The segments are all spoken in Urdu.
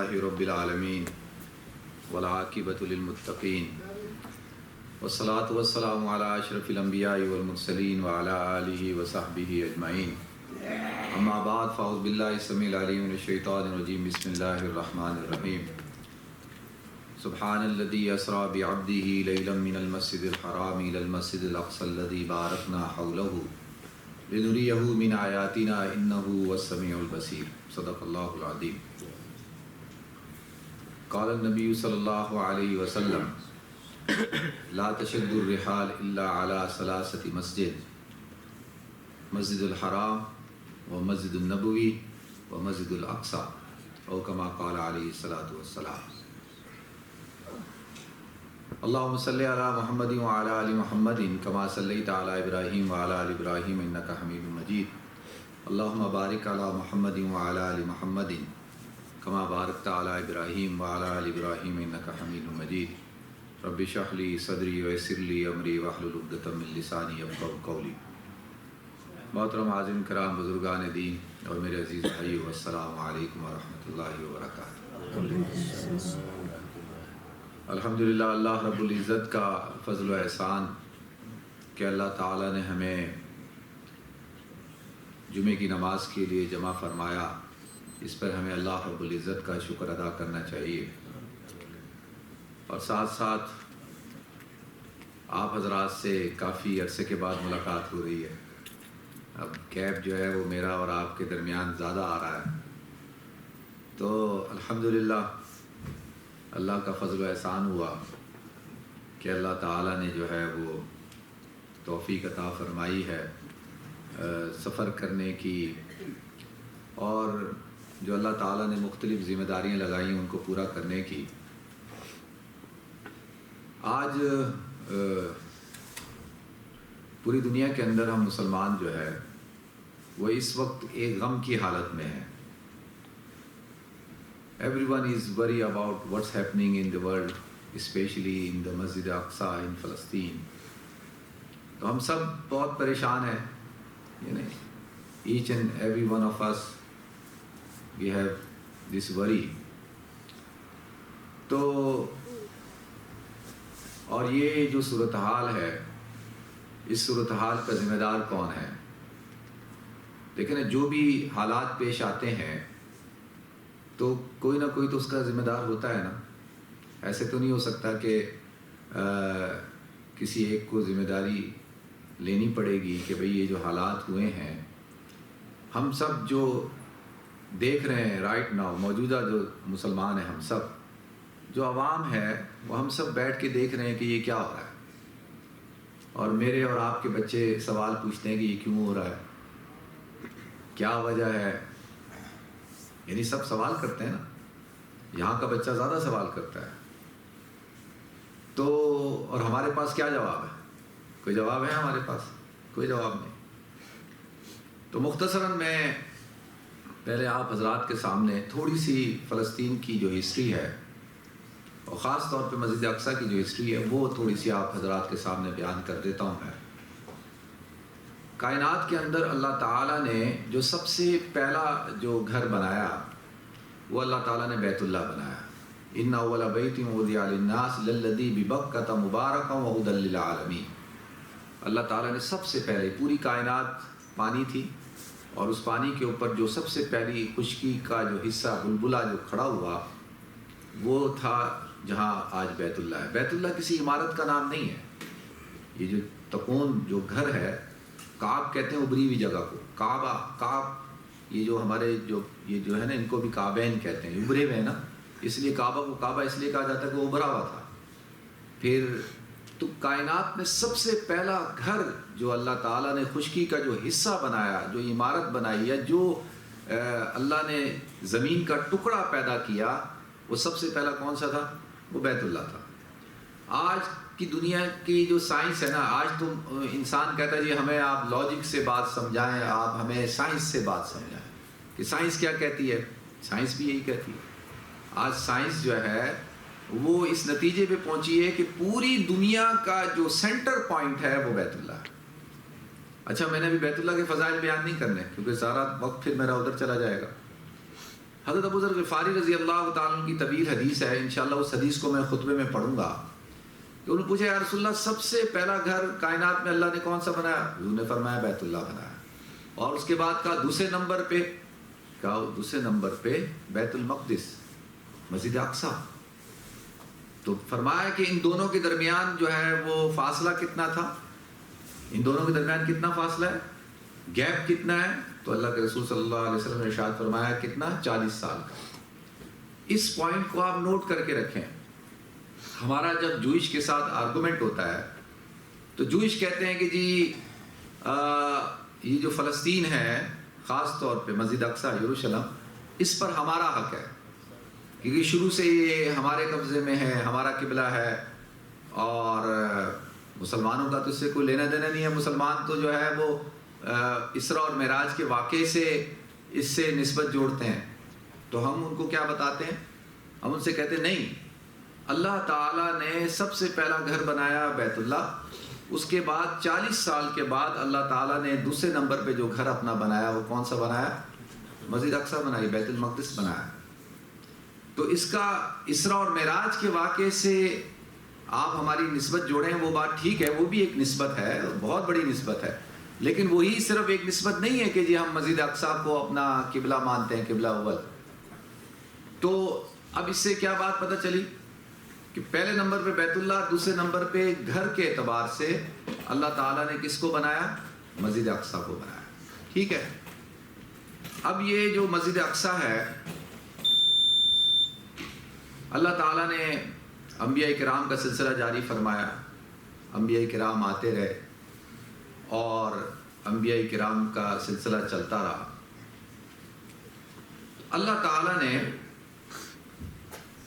للہ رب العالمین والعاقبۃ للمتقین والصلاة والسلام علی اشرف الانبیاء والمرسلین وعلی آلہ وصحبہ اجمعین اما بعد فاعوذ باللہ السمیع العلیم من الشیطان الرجیم بسم اللہ الرحمن الرحیم سبحان الذی اسریٰ بعبدہ لیلا من المسجد الحرام الی المسجد الاقصی الذی بارکنا حولہ لنریہ من آیاتنا انہ هو السمیع البصیر صدق اللہ العظیم۔ قال النبی صلی اللہ علیہ وسلم لا تشد الرحال الا على ثلاثة مسجد مسجد الحرام ومسجد النبوی ومسجد الاقصی او کما قال علیہ الصلاۃ والسلام۔ اللہم صلی علی محمد وعلی آل محمد کما صلیت علی ابراہیم وعلی آل ابراہیم انک حمید مجید۔ اللہم بارک علی محمد وعلی آل محمد کما بارکت علی ابراہیم وعلی آل ابراہیم انک حمید مجید۔ رب اشرح لی صدری ویسر لی امری واحلل عقدۃ من لسانی یفقہوا قولی۔ محترم حاضرین کرام، بزرگان دین اور میرے عزیز بھائیو، السلام علیکم ورحمۃ اللہ وبرکاتہ۔ الحمدللہ، اللہ رب العزت کا فضل و احسان کہ اللہ تعالیٰ نے ہمیں جمعے کی نماز کے لیے جمع فرمایا، اس پر ہمیں اللہ رب العزت کا شکر ادا کرنا چاہیے۔ اور ساتھ ساتھ آپ حضرات سے کافی عرصے کے بعد ملاقات ہو رہی ہے۔ اب گیپ جو ہے وہ میرا اور آپ کے درمیان زیادہ آ رہا ہے، تو الحمدللہ اللہ کا فضل و احسان ہوا کہ اللہ تعالیٰ نے جو ہے وہ توفیق عطا فرمائی ہے سفر کرنے کی، اور جو اللہ تعالیٰ نے مختلف ذمہ داریاں لگائی ان کو پورا کرنے کی۔ آج پوری دنیا کے اندر ہم مسلمان جو ہے وہ اس وقت ایک غم کی حالت میں ہیں۔ Everyone is worried about what's happening in the world, especially in the Masjid Aqsa in Palestine. تو ہم سب بہت پریشان ہیں، یعنی each and every one of us we have this worry. تو اور یہ جو صورتحال ہے، اس صورتحال کا ذمہ دار کون ہے؟ لیکن جو بھی حالات پیش آتے ہیں تو کوئی نہ کوئی تو اس کا ذمہ دار ہوتا ہے نا۔ ایسے تو نہیں ہو سکتا کہ کسی ایک کو ذمہ داری لینی پڑے گی کہ بھئی یہ جو حالات ہوئے ہیں، ہم سب جو دیکھ رہے ہیں رائٹ ناؤ، موجودہ جو مسلمان ہیں، ہم سب جو عوام ہے وہ ہم سب بیٹھ کے دیکھ رہے ہیں کہ یہ کیا ہو رہا ہے، اور میرے اور آپ کے بچے سوال پوچھتے ہیں کہ یہ کیوں ہو رہا ہے، کیا وجہ ہے، یعنی سب سوال کرتے ہیں نا۔ یہاں کا بچہ زیادہ سوال کرتا ہے، تو اور ہمارے پاس کیا جواب ہے؟ کوئی جواب ہے ہمارے پاس؟ کوئی جواب نہیں۔ تو مختصراً میں پہلے آپ حضرات کے سامنے تھوڑی سی فلسطین کی جو ہسٹری ہے، اور خاص طور پہ مسجد اقصیٰ کی جو ہسٹری ہے، وہ تھوڑی سی آپ حضرات کے سامنے بیان کر دیتا ہوں میں۔ کائنات کے اندر اللہ تعالیٰ نے جو سب سے پہلا جو گھر بنایا وہ اللہ تعالیٰ نے بیت اللہ بنایا۔ ان اول بیت وضع للناس للذی ببکۃ مبارکا وہدی للعالمین۔ اللہ تعالیٰ نے سب سے پہلے، پوری کائنات پانی تھی، اور اس پانی کے اوپر جو سب سے پہلی خشکی کا جو حصہ بلبلہ جو کھڑا ہوا وہ تھا جہاں آج بیت اللہ ہے۔ بیت اللہ کسی عمارت کا نام نہیں ہے، یہ جو تکون جو گھر ہے، کعب کہتے ہیں ابری ہوئی جگہ کو، کعبہ، کعب، یہ جو ہمارے یہ جو ہے نا، ان کو بھی کعبین کہتے ہیں، ابرے ہوئے نا، اس لیے کعبہ کو کعبہ اس لیے کہا جاتا ہے کہ وہ ابھرا ہوا تھا۔ پھر تو کائنات میں سب سے پہلا گھر جو اللہ تعالیٰ نے خشکی کا جو حصہ بنایا، جو عمارت بنائی ہے، جو اللہ نے زمین کا ٹکڑا پیدا کیا، وہ سب سے پہلا کون سا تھا؟ وہ بیت اللہ تھا۔ آج کی دنیا کی جو سائنس ہے نا، آج تم انسان کہتا ہے جی ہمیں آپ لاجک سے بات سمجھائیں، آپ ہمیں سائنس سے بات سمجھائیں کہ سائنس کیا کہتی ہے۔ سائنس بھی یہی کہتی ہے۔ آج سائنس جو ہے وہ اس نتیجے پہ پہنچی ہے کہ پوری دنیا کا جو سینٹر پوائنٹ ہے وہ بیت اللہ ہے۔ اچھا، میں نے ابھی بیت اللہ کے فضائل بیان نہیں کرنے کیونکہ سارا وقت پھر میرا ادھر چلا جائے گا۔ حضرت ابو ذر غفاری رضی اللہ تعالیٰ عنہ کی طویل حدیث ہے، انشاءاللہ اس حدیث کو میں خطبے میں پڑھوں گا، کہ انہوں نے پوچھا یا رسول اللہ سب سے پہلا گھر کائنات میں اللہ نے کون سا بنایا؟ حضور نے فرمایا بیت اللہ بنایا، اور اس کے بعد کہا دوسرے نمبر پہ، کہا دوسرے نمبر پہ بیت المقدس، مسجد اقصی۔ تو فرمایا کہ ان دونوں کے درمیان جو ہے وہ فاصلہ کتنا تھا، ان دونوں کے درمیان کتنا فاصلہ ہے، گیپ کتنا ہے؟ تو اللہ کے رسول صلی اللہ علیہ وسلم نے ارشاد فرمایا کتنا، 40 سال کا۔ اس پوائنٹ کو آپ نوٹ کر کے رکھیں۔ ہمارا جب جوئش کے ساتھ آرگومنٹ ہوتا ہے تو جوئش کہتے ہیں کہ جی یہ جو فلسطین ہے، خاص طور پہ مسجد اقصی یروشلم، اس پر ہمارا حق ہے، کیونکہ شروع سے یہ ہمارے قبضے میں ہے، ہمارا قبلہ ہے، اور مسلمانوں کا تو اس سے کوئی لینا دینا نہیں ہے۔ مسلمان تو جو ہے وہ اسراء اور معراج کے واقعے سے اس سے نسبت جوڑتے ہیں، تو ہم ان کو کیا بتاتے ہیں؟ ہم ان سے کہتے ہیں نہیں، اللہ تعالیٰ نے سب سے پہلا گھر بنایا بیت اللہ، اس کے بعد 40 سال کے بعد اللہ تعالیٰ نے دوسرے نمبر پہ جو گھر اپنا بنایا وہ کون سا بنایا؟ مسجد اقصی بنائی، بیت المقدس بنایا۔ تو اس کا اسراء اور معراج کے واقعے سے آپ ہماری نسبت جوڑیں، وہ بات ٹھیک ہے، وہ بھی ایک نسبت ہے، بہت بڑی نسبت ہے، لیکن وہی صرف ایک نسبت نہیں ہے کہ جی ہم مسجد اقصی کو اپنا قبلہ مانتے ہیں، قبلہ اول۔ تو اب اس سے کیا بات پتہ چلی کہ پہلے نمبر پہ بیت اللہ، دوسرے نمبر پہ گھر کے اعتبار سے اللہ تعالیٰ نے کس کو بنایا؟ مسجد اقصی کو بنایا، ٹھیک ہے۔ اب یہ جو مسجد اقصی ہے، اللہ تعالیٰ نے انبیاء کرام کا سلسلہ جاری فرمایا، انبیاء کرام آتے رہے اور انبیاء کرام کا سلسلہ چلتا رہا۔ اللہ تعالیٰ نے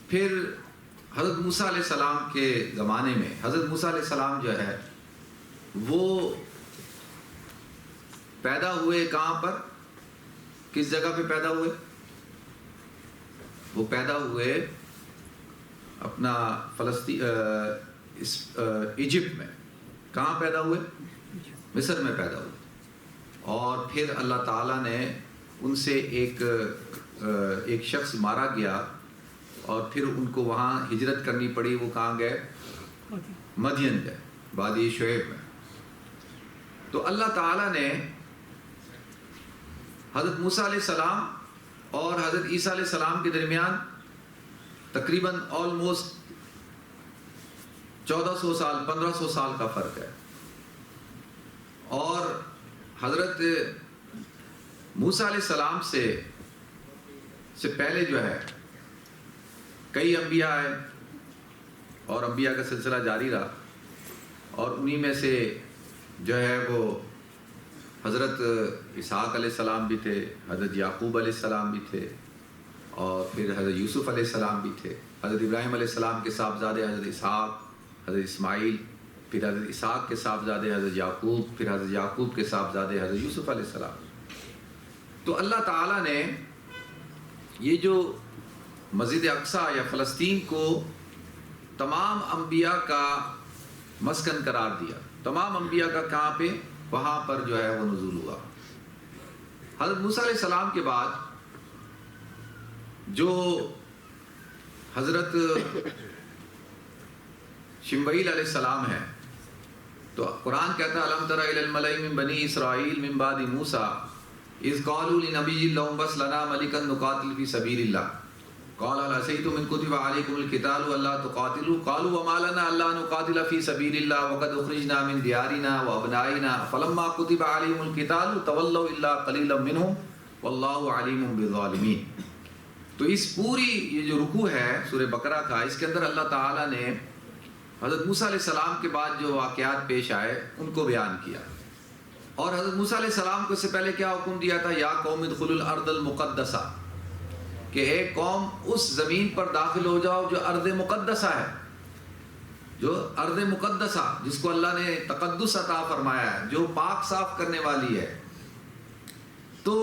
پھر حضرت موسیٰ علیہ السلام کے زمانے میں، حضرت موسیٰ علیہ السلام جو ہے وہ پیدا ہوئے کہاں پر، کس جگہ پہ پیدا ہوئے؟ وہ پیدا ہوئے اپنا فلسطین، ایجپٹ میں۔ کہاں پیدا ہوئے؟ مصر میں پیدا ہوئے، اور پھر اللہ تعالیٰ نے ان سے ایک شخص مارا گیا، اور پھر ان کو وہاں ہجرت کرنی پڑی۔ وہ کہاں گئے؟ مدین گئے، وادی شعیب میں۔ تو اللہ تعالیٰ نے حضرت موسیٰ علیہ السلام اور حضرت عیسیٰ علیہ السلام کے درمیان تقریباً آلموسٹ 1400 سال، 1500 سال کا فرق ہے، اور حضرت موسیٰ علیہ السلام سے پہلے جو ہے کئی انبیاء آئے، اور انبیاء کا سلسلہ جاری رہا، اور انہی میں سے جو ہے وہ حضرت اسحاق علیہ السلام بھی تھے، حضرت یعقوب علیہ السلام بھی تھے، اور پھر حضرت یوسف علیہ السلام بھی تھے، حضرت ابراہیم علیہ السلام کے صاحبزادے حضرت اسحاق، حضرت اسماعیل، پھر حضرت اسحاق کے صاحبزادے حضرت یعقوب، پھر حضرت یعقوب کے صاحبزادے حضرت یوسف علیہ السلام۔ تو اللہ تعالیٰ نے یہ جو مسجد اقصی یا فلسطین کو تمام انبیاء کا مسکن قرار دیا، تمام انبیاء کا کہاں پہ؟ وہاں پر جو ہے وہ نزول ہوا۔ حضرت موسیٰ علیہ السلام کے بعد جو حضرت شموئیل علیہ السلام ہے، تو قرآن کہتا ہے الم تر الی الملأ من بنی اسرائیل من بعد موسیٰ اذ قالوا لنبی لهم ابعث لنا ملکا نقاتل فی سبیل اللہ قال هل عصیتم ان کتب علیکم القتال الا تقاتلوا قالوا وما لنا الا نقاتل فی سبیل اللہ وقد اخرجنا من دیارنا وابنائنا فلما کتب علیہم القتال تولوا الا قلیلا منهم واللہ علیم بالظالمین۔ تو اس پوری یہ جو رکوع ہے سورہ بقرہ کا، اس کے اندر اللہ تعالیٰ نے حضرت موسیٰ علیہ السلام کے بعد جو واقعات پیش آئے ان کو بیان کیا، اور حضرت موسیٰ علیہ السلام کو اس سے پہلے کیا حکم دیا تھا؟ یا قوم ادخلوا الارض المقدسہ، کہ اے قوم اس زمین پر داخل ہو جاؤ جو ارض مقدسہ ہے، جو ارض مقدسہ جس کو اللہ نے تقدس عطا فرمایا ہے، جو پاک صاف کرنے والی ہے۔ تو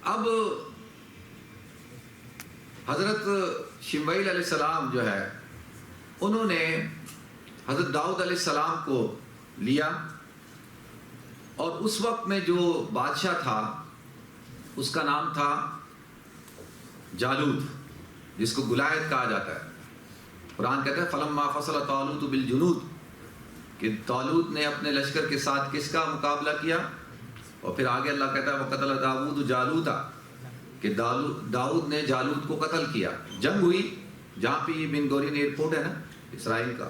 اب حضرت شموئیل علیہ السلام جو ہے انہوں نے حضرت داؤد علیہ السلام کو لیا، اور اس وقت میں جو بادشاہ تھا اس کا نام تھا جالوت جس کو گلایت کہا جاتا ہے، قرآن کہتا ہے فلما فصل طالوت بالجنود کہ طالوت نے اپنے لشکر کے ساتھ کس کا مقابلہ کیا، اور پھر آگے اللہ کہتا ہے وقتل داؤد جالوتا کہ داؤد نے جالوت کو قتل کیا. جنگ ہوئی جہاں پہ یہ بن گورین ایئرپورٹ ہے نا اسرائیل کا،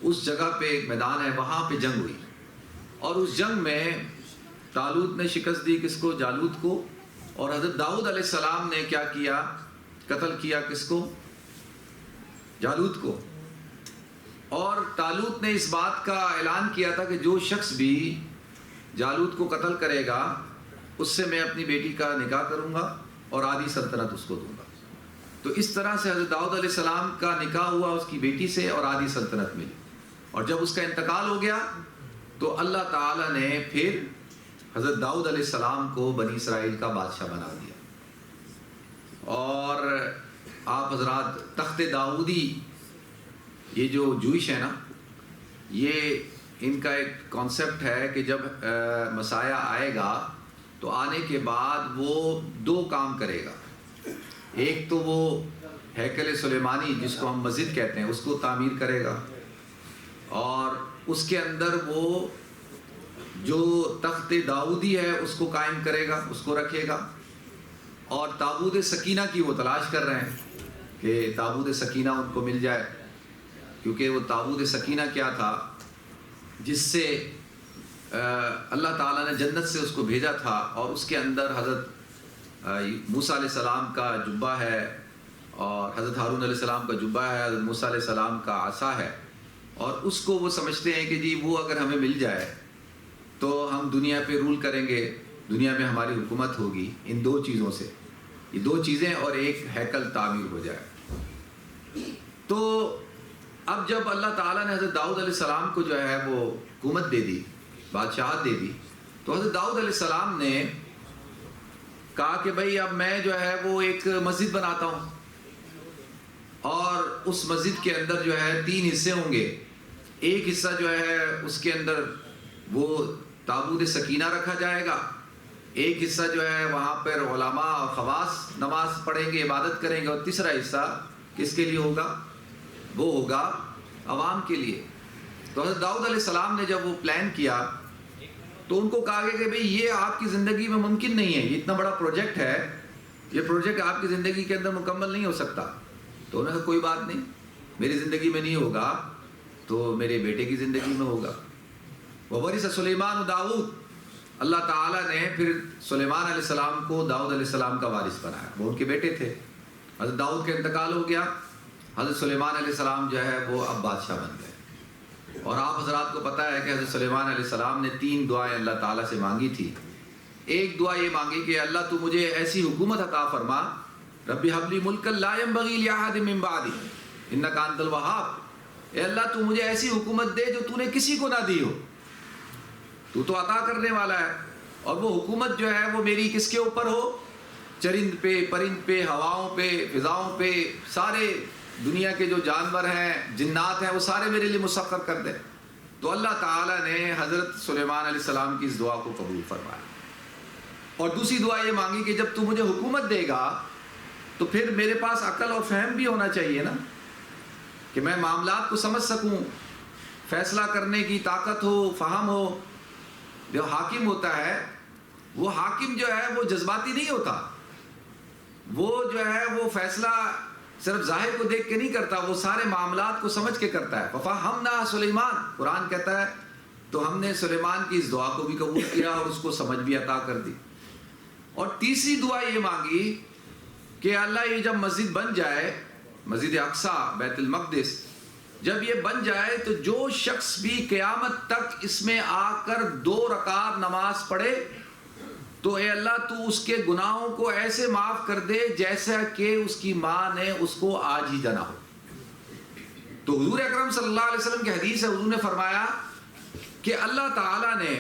اس جگہ پہ ایک میدان ہے، وہاں پہ جنگ ہوئی، اور اس جنگ میں طالوت نے شکست دی کس کو؟ جالوت کو. اور حضرت داؤد علیہ السلام نے کیا کیا؟ قتل کیا کس کو؟ جالوت کو. اور طالوت نے اس بات کا اعلان کیا تھا کہ جو شخص بھی جالوت کو قتل کرے گا اس سے میں اپنی بیٹی کا نکاح کروں گا اور آدھی سلطنت اس کو دوں گا. تو اس طرح سے حضرت داؤد علیہ السلام کا نکاح ہوا اس کی بیٹی سے اور آدھی سلطنت ملی. اور جب اس کا انتقال ہو گیا تو اللہ تعالیٰ نے پھر حضرت داؤد علیہ السلام کو بنی اسرائیل کا بادشاہ بنا دیا. اور آپ حضرات تخت داؤدی، یہ جو جوئش ہے نا، یہ ان کا ایک کانسیپٹ ہے کہ جب مسیح آئے گا تو آنے کے بعد وہ دو کام کرے گا. ایک تو وہ ہیکل سلیمانی جس کو ہم مسجد کہتے ہیں اس کو تعمیر کرے گا، اور اس کے اندر وہ جو تخت داؤدی ہے اس کو قائم کرے گا، اس کو رکھے گا. اور تابوت سکینہ کی وہ تلاش کر رہے ہیں کہ تابوت سکینہ ان کو مل جائے، کیونکہ وہ تابوت سکینہ کیا تھا جس سے اللہ تعالیٰ نے جنت سے اس کو بھیجا تھا، اور اس کے اندر حضرت موسیٰ علیہ السلام کا جبہ ہے، اور حضرت ہارون علیہ السلام کا جبہ ہے، حضرت موسیٰ علیہ السلام کا عصا ہے. اور اس کو وہ سمجھتے ہیں کہ جی وہ اگر ہمیں مل جائے تو ہم دنیا پہ رول کریں گے، دنیا میں ہماری حکومت ہوگی. ان دو چیزوں سے، یہ دو چیزیں اور ایک ہیکل تعمیر ہو جائے. تو اب جب اللہ تعالیٰ نے حضرت داؤد علیہ السلام کو جو ہے وہ حکومت دے دی، بادشاہت دے دی، تو حضرت داؤد علیہ السلام نے کہا کہ بھئی اب میں جو ہے وہ ایک مسجد بناتا ہوں، اور اس مسجد کے اندر جو ہے 3 حصے ہوں گے. ایک حصہ جو ہے اس کے اندر وہ تابوت سکینہ رکھا جائے گا، ایک حصہ جو ہے وہاں پر علماء اور خواص نماز پڑھیں گے، عبادت کریں گے، اور تیسرا حصہ کس کے لیے ہوگا؟ وہ ہوگا عوام کے لیے. تو حضرت داؤد علیہ السلام نے جب وہ پلان کیا تو ان کو کہا گیا کہ بھئی یہ آپ کی زندگی میں ممکن نہیں ہے، یہ اتنا بڑا پروجیکٹ ہے، یہ پروجیکٹ آپ کی زندگی کے اندر مکمل نہیں ہو سکتا. تو انہوں نے کہا کوئی بات نہیں، میری زندگی میں نہیں ہوگا تو میرے بیٹے کی زندگی میں ہوگا. وَوَرِثَ سُلَيْمَانُ داؤد، اللہ تعالیٰ نے پھر سلیمان علیہ السلام کو داؤد علیہ السلام کا وارث بنایا، وہ ان کے بیٹے تھے. حضرت داؤد کا انتقال ہو گیا، حضرت سلیمان علیہ السلام جو ہے وہ اب بادشاہ بن گئے. اور آپ حضرات کو پتہ ہے کہ حضرت سلیمان علیہ السلام نے 3 دعائیں اللہ تعالیٰ سے مانگی تھی. ایک دعا یہ مانگی کہ اللہ تو مجھے ایسی حکومت عطا فرما، رب هب لی ملکا لا ينبغی لأحد من بعدی انک انت الوہاب. اے اللہ تو مجھے ایسی حکومت دے جو تو نے کسی کو نہ دی ہو، تو عطا کرنے والا ہے. اور وہ حکومت جو ہے وہ میری کس کے اوپر ہو؟ چرند پہ، پرند پہ، ہواؤں پہ، فضاؤں پہ، سارے دنیا کے جو جانور ہیں، جنات ہیں، وہ سارے میرے لیے مسخر کر دیں. تو اللہ تعالیٰ نے حضرت سلیمان علیہ السلام کی اس دعا کو قبول فرمایا. اور دوسری دعا یہ مانگی کہ جب تو مجھے حکومت دے گا تو پھر میرے پاس عقل اور فہم بھی ہونا چاہیے نا، کہ میں معاملات کو سمجھ سکوں، فیصلہ کرنے کی طاقت ہو، فہم ہو. جو حاکم ہوتا ہے وہ حاکم جو ہے وہ جذباتی نہیں ہوتا، وہ جو ہے وہ فیصلہ صرف ظاہر کو دیکھ کے نہیں کرتا، وہ سارے معاملات کو سمجھ کے کرتا ہے. فَفَهَّمْنَا سُلَيْمَانَ، قرآن کہتا ہے تو ہم نے سلیمان کی اس دعا کو بھی قبول کیا اور اس کو سمجھ بھی عطا کر دی. اور تیسری دعا یہ مانگی کہ اللہ یہ جب مسجد بن جائے، مسجد اقصیٰ بیت المقدس جب یہ بن جائے تو جو شخص بھی قیامت تک اس میں آ کر 2 رکعت نماز پڑھے تو اے اللہ تو اس کے گناہوں کو ایسے معاف کر دے جیسا کہ اس کی ماں نے اس کو آج ہی جنا ہو. تو حضور اکرم صلی اللہ علیہ وسلم کی حدیث ہے، حضور نے فرمایا کہ اللہ تعالیٰ نے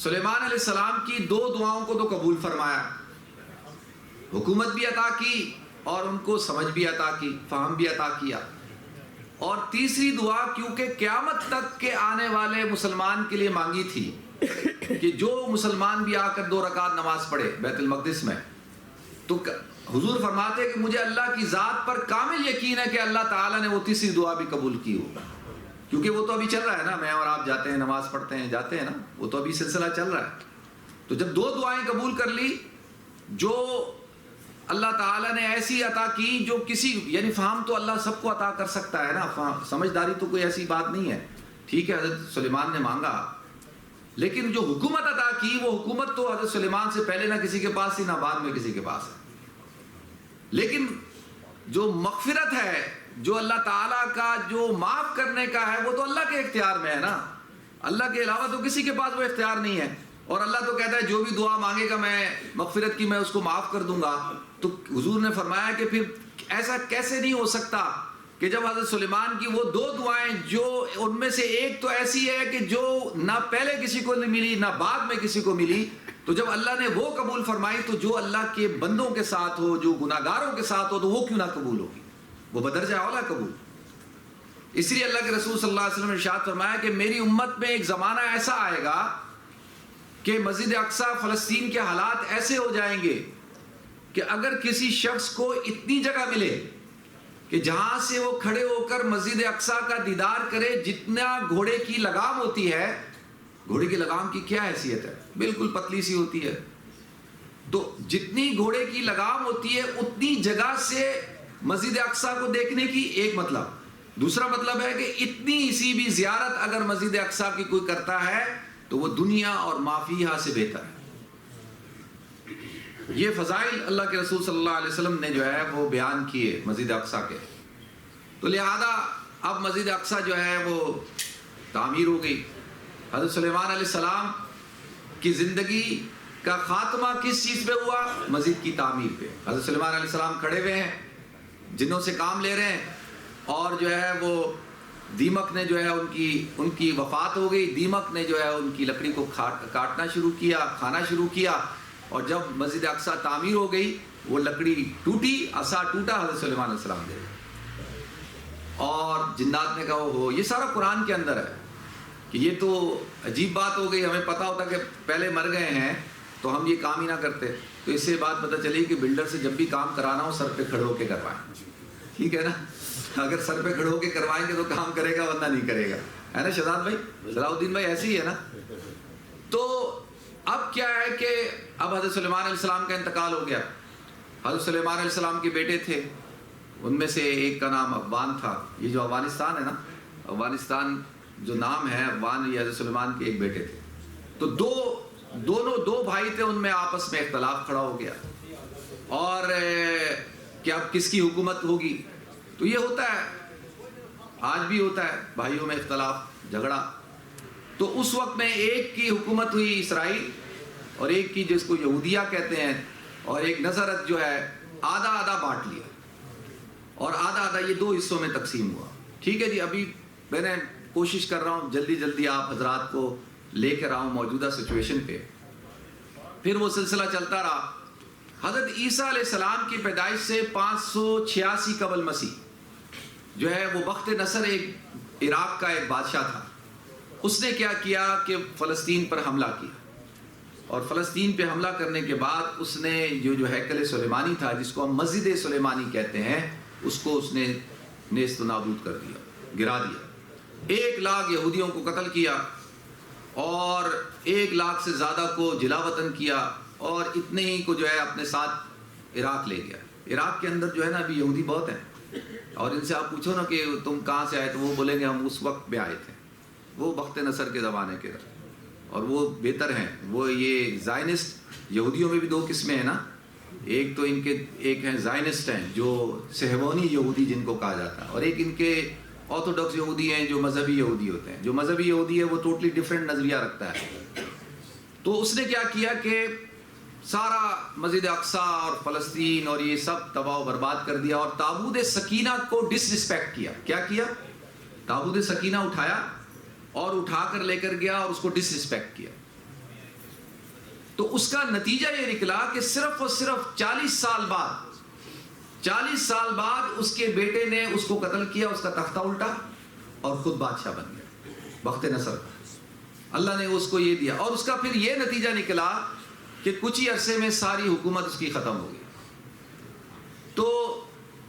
سلیمان علیہ السلام کی 2 دعاؤں کو تو قبول فرمایا، حکومت بھی عطا کی اور ان کو سمجھ بھی عطا کی، فہم بھی عطا کیا. اور تیسری دعا کیونکہ قیامت تک کے آنے والے مسلمان کے لیے مانگی تھی کہ جو مسلمان بھی آ کر 2 رکعت نماز پڑھے بیت المقدس میں تو حضور فرماتے ہیں کہ مجھے اللہ کی ذات پر کامل یقین ہے کہ اللہ تعالیٰ نے وہ تیسری دعا بھی قبول کی ہوگا، کیونکہ وہ تو ابھی چل رہا ہے نا، میں اور آپ جاتے ہیں نماز پڑھتے ہیں جاتے ہیں نا، وہ تو ابھی سلسلہ چل رہا ہے. تو جب 2 دعائیں قبول کر لی جو اللہ تعالیٰ نے ایسی عطا کی جو کسی، یعنی فہم تو اللہ سب کو عطا کر سکتا ہے نا، سمجھداری تو کوئی ایسی بات نہیں ہے. ٹھیک ہے حضرت سلیمان نے مانگا، لیکن جو حکومت عطا کی وہ حکومت تو حضرت سلیمان سے پہلے نہ کسی کے پاس تھی نہ بعد میں کسی کے پاس ہے. لیکن جو مغفرت ہے، جو اللہ تعالیٰ کا جو معاف کرنے کا ہے، وہ تو اللہ کے اختیار میں ہے نا، اللہ کے علاوہ تو کسی کے پاس وہ اختیار نہیں ہے. اور اللہ تو کہتا ہے جو بھی دعا مانگے گا میں مغفرت کی میں اس کو معاف کر دوں گا. تو حضور نے فرمایا کہ پھر ایسا کیسے نہیں ہو سکتا کہ جب حضرت سلیمان کی وہ 2 دعائیں جو ان میں سے ایک تو ایسی ہے کہ جو نہ پہلے کسی کو نہیں ملی نہ بعد میں کسی کو ملی، تو جب اللہ نے وہ قبول فرمائی تو جو اللہ کے بندوں کے ساتھ ہو، جو گناہگاروں کے ساتھ ہو، تو وہ کیوں نہ قبول ہوگی، وہ بدرجہ اولا قبول. اس لیے اللہ کے رسول صلی اللہ علیہ وسلم نے ارشاد فرمایا کہ میری امت میں ایک زمانہ ایسا آئے گا کہ مسجد اقصی فلسطین کے حالات ایسے ہو جائیں گے کہ اگر کسی شخص کو اتنی جگہ ملے کہ جہاں سے وہ کھڑے ہو کر مسجد اقصی کا دیدار کرے، جتنا گھوڑے کی لگام ہوتی ہے، گھوڑے کی لگام کی کیا حیثیت ہے، بالکل پتلی سی ہوتی ہے، تو جتنی گھوڑے کی لگام ہوتی ہے اتنی جگہ سے مسجد اقصی کو دیکھنے کی ایک مطلب. دوسرا مطلب ہے کہ اتنی سی بھی زیارت اگر مسجد اقصی کی کوئی کرتا ہے تو وہ دنیا اور ما فیہا سے بہتر ہے. یہ فضائل اللہ کے رسول صلی اللہ علیہ وسلم نے جو ہے وہ بیان کیے مسجد اقصی کے. تو لہذا اب مسجد اقصی جو ہے وہ تعمیر ہو گئی. حضرت سلیمان علیہ السلام کی زندگی کا خاتمہ کس چیز پہ ہوا؟ مسجد کی تعمیر پہ. حضرت سلیمان علیہ السلام کھڑے ہوئے ہیں، جنوں سے کام لے رہے ہیں، اور جو ہے وہ دیمک نے جو ہے ان کی وفات ہو گئی. دیمک نے جو ہے ان کی لکڑی کو کاٹنا شروع کیا، کھانا شروع کیا، اور جب مسجد اقصی تعمیر ہو گئی وہ لکڑی ٹوٹی، عصا ٹوٹا، حضرت سلیمان علیہ السلام دے. اور جنات نے کہا ہو، یہ سارا قرآن کے اندر ہے کہ یہ تو عجیب بات ہو گئی، ہمیں پتہ ہوتا کہ پہلے مر گئے ہیں تو ہم یہ کام ہی نہ کرتے. تو اس سے بات پتہ چلی کہ بلڈر سے جب بھی کام کرانا ہو سر پہ کھڑے ہو کے کروائیں. ٹھیک ہے نا، اگر سر پہ کھڑے ہو کے کروائیں گے تو کام کرے گا، ورنہ نہیں کرے گا، ہے نا شہزاد بھائی، صلاح الدین بھائی، ایسی ہی ہے نا. تو اب کیا ہے کہ اب حضرت سلیمان علیہ السلام کا انتقال ہو گیا. حضرت سلیمان علیہ السلام کے بیٹے تھے، ان میں سے ایک کا نام افغان تھا. یہ جو افغانستان ہے نا، افغانستان جو نام ہے افغان، یہ حضرت سلیمان کے ایک بیٹے تھے. تو دو بھائی تھے، ان میں آپس میں اختلاف کھڑا ہو گیا، اور کہ اب کس کی حکومت ہوگی. تو یہ ہوتا ہے، آج بھی ہوتا ہے بھائیوں میں اختلاف جھگڑا. تو اس وقت میں ایک کی حکومت ہوئی اسرائیل، اور ایک کی جس کو یہودیہ کہتے ہیں، اور ایک نظرت جو ہے آدھا آدھا بانٹ لیا، اور آدھا آدھا یہ 2 حصوں میں تقسیم ہوا. ٹھیک ہے جی، ابھی میں نے کوشش کر رہا ہوں جلدی آپ حضرات کو لے کر آؤں موجودہ سچویشن پہ. پھر وہ سلسلہ چلتا رہا. حضرت عیسیٰ علیہ السلام کی پیدائش سے 586 قبل مسیح جو ہے وہ بخت نصر ایک عراق کا ایک بادشاہ تھا. اس نے کیا کیا کہ فلسطین پر حملہ کیا، اور فلسطین پہ حملہ کرنے کے بعد اس نے جو ہیکل سلیمانی تھا، جس کو ہم مسجد سلیمانی کہتے ہیں، اس کو اس نے نیست و نابود کر دیا، گرا دیا. 1 لاکھ یہودیوں کو قتل کیا، اور 1 لاکھ سے زیادہ کو جلا وطن کیا، اور اتنے ہی کو جو ہے اپنے ساتھ عراق لے گیا. عراق کے اندر جو ہے نا ابھی یہودی بہت ہیں، اور ان سے آپ پوچھو نا کہ تم کہاں سے آئے تو وہ بولیں گے ہم اس وقت میں آئے تھے، وہ بخت نصر کے زمانے کے، اور وہ بہتر ہیں. وہ یہ زائنسٹ یہودیوں میں بھی 2 قسمیں ہیں نا، ایک تو ان کے ایک ہیں زائنسٹ ہیں جو صہیونی یہودی جن کو کہا جاتا ہے، اور ایک ان کے آرتھوڈاکس یہودی ہیں جو مذہبی یہودی ہوتے ہیں. جو مذہبی یہودی ہے وہ ٹوٹلی ڈفرینٹ نظریہ رکھتا ہے. تو اس نے کیا کیا کہ سارا مسجد اقصی اور فلسطین اور یہ سب تباہ و برباد کر دیا، اور تابوت سکینہ کو ڈس رسپیکٹ کیا. کیا کیا؟ تابوت سکینہ اٹھایا اور اٹھا کر لے کر گیا اور اس کو ڈس رسپیکٹ کیا. تو اس کا نتیجہ یہ نکلا کہ صرف اور صرف 40 سال بعد اس کے بیٹے نے اس کو قتل کیا، اس کا تختہ الٹا اور خود بادشاہ بن گیا بخت نصر. اللہ نے اس کو یہ دیا، اور اس کا پھر یہ نتیجہ نکلا کہ کچھ ہی عرصے میں ساری حکومت اس کی ختم ہو گئی. تو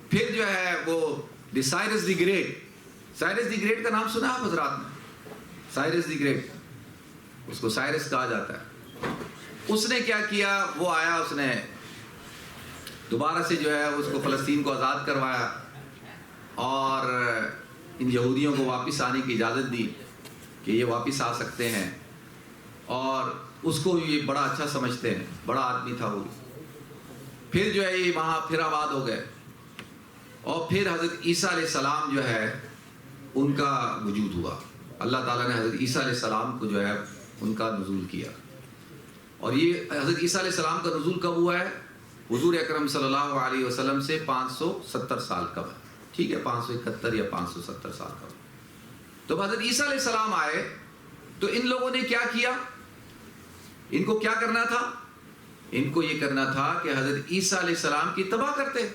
پھر جو ہے وہ Cyrus the great, Cyrus the great کا نام سنا آپ حضرات نے؟ سائرس دی گریٹ، اس کو سائرس کہا جاتا ہے. اس نے کیا کیا، وہ آیا، اس نے دوبارہ سے جو ہے اس کو فلسطین کو آزاد کروایا اور ان یہودیوں کو واپس آنے کی اجازت دی کہ یہ واپس آ سکتے ہیں، اور اس کو یہ بڑا اچھا سمجھتے ہیں، بڑا آدمی تھا وہ. پھر جو ہے یہ وہاں پھر آباد ہو گئے، اور پھر حضرت عیسیٰ علیہ السلام جو ہے ان کا وجود ہوا. اللہ تعالیٰ نے حضرت عیسیٰ علیہ السلام کو جو ہے ان کا نزول کیا. اور یہ حضرت عیسیٰ علیہ السلام کا نزول کب ہوا ہے؟ حضور اکرم صلی اللہ علیہ وسلم سے 570 سال قبل، ٹھیک ہے، 571 یا 570 سال قبل. تو حضرت عیسیٰ علیہ السلام آئے تو ان لوگوں نے کیا کیا؟ ان کو کیا کرنا تھا؟ ان کو یہ کرنا تھا کہ حضرت عیسیٰ علیہ السلام کی تباہ کرتے.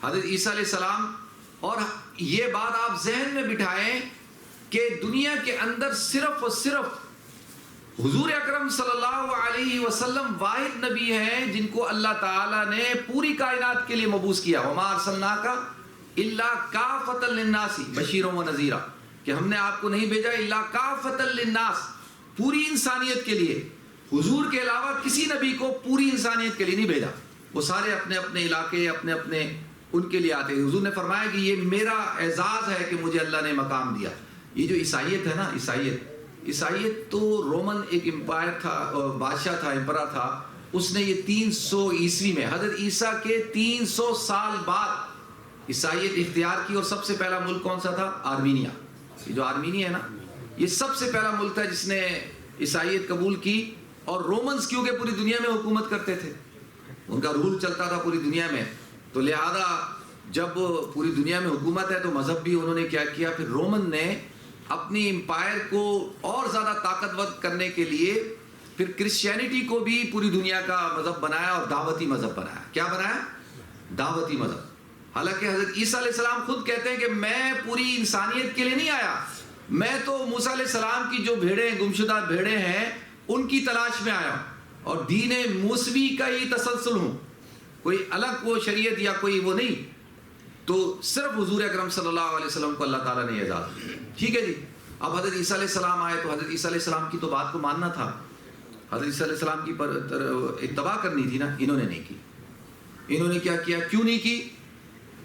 حضرت عیسیٰ علیہ السلام، اور یہ بات آپ ذہن میں بٹھائیں کہ دنیا کے اندر صرف اور صرف حضور اکرم صلی اللہ علیہ وسلم واحد نبی ہیں جن کو اللہ تعالیٰ نے پوری کائنات کے لیے مبعوث کیا. وما ارسلناک الا کافۃ للناس بشیرا ونذیرا، کہ ہم نے آپ کو نہیں بھیجا الا کافۃ للناس، پوری انسانیت کے لیے. حضور کے علاوہ کسی نبی کو پوری انسانیت کے لیے نہیں بھیجا، وہ سارے اپنے اپنے علاقے اپنے اپنے ان کے لیے آتے. حضور نے فرمایا کہ یہ میرا اعزاز ہے کہ مجھے اللہ نے مقام دیا. یہ جو عیسائیت ہے نا، عیسائیت تو رومن ایک امپائر تھا، بادشاہ تھا، امپرا تھا. اس نے یہ 300 عیسوی میں حضرت عیسیٰ کے 300 سال بعد عیسائیت اختیار کی. اور سب سے پہلا ملک کون سا تھا؟ آرمینیا. یہ جو آرمینیا ہے نا، یہ سب سے پہلا ملک تھا جس نے عیسائیت قبول کی. اور رومنز کیونکہ پوری دنیا میں حکومت کرتے تھے، ان کا رول چلتا تھا پوری دنیا میں، تو لہذا جب پوری دنیا میں حکومت ہے تو مذہب بھی انہوں نے کیا کیا، پھر رومن نے اپنی امپائر کو اور زیادہ طاقتور کرنے کے لیے پھر کرسچینٹی کو بھی پوری دنیا کا مذہب بنایا اور دعوتی مذہب بنایا. کیا بنایا؟ دعوتی مذہب. حالانکہ حضرت عیسیٰ علیہ السلام خود کہتے ہیں کہ میں پوری انسانیت کے لیے نہیں آیا، میں تو موسیٰ علیہ السلام کی جو بھیڑیں، گمشدہ بھیڑیں ہیں، ان کی تلاش میں آیا ہوں اور دین موسوی کا ہی تسلسل ہوں، کوئی الگ وہ شریعت یا کوئی وہ نہیں. تو صرف حضور اکرم صلی اللہ علیہ وسلم کو اللہ تعالیٰ نے اعزاز دیا. ٹھیک ہے جی. اب حضرت عیسیٰ علیہ السلام آئے تو حضرت عیسیٰ علیہ السلام کی تو بات کو ماننا تھا. حضرت عیسیٰ علیہ السلام کی پر اتباع کرنی تھی نا، انہوں نے نہیں کی. انہوں نے کیا کیا؟ کیوں نہیں کی؟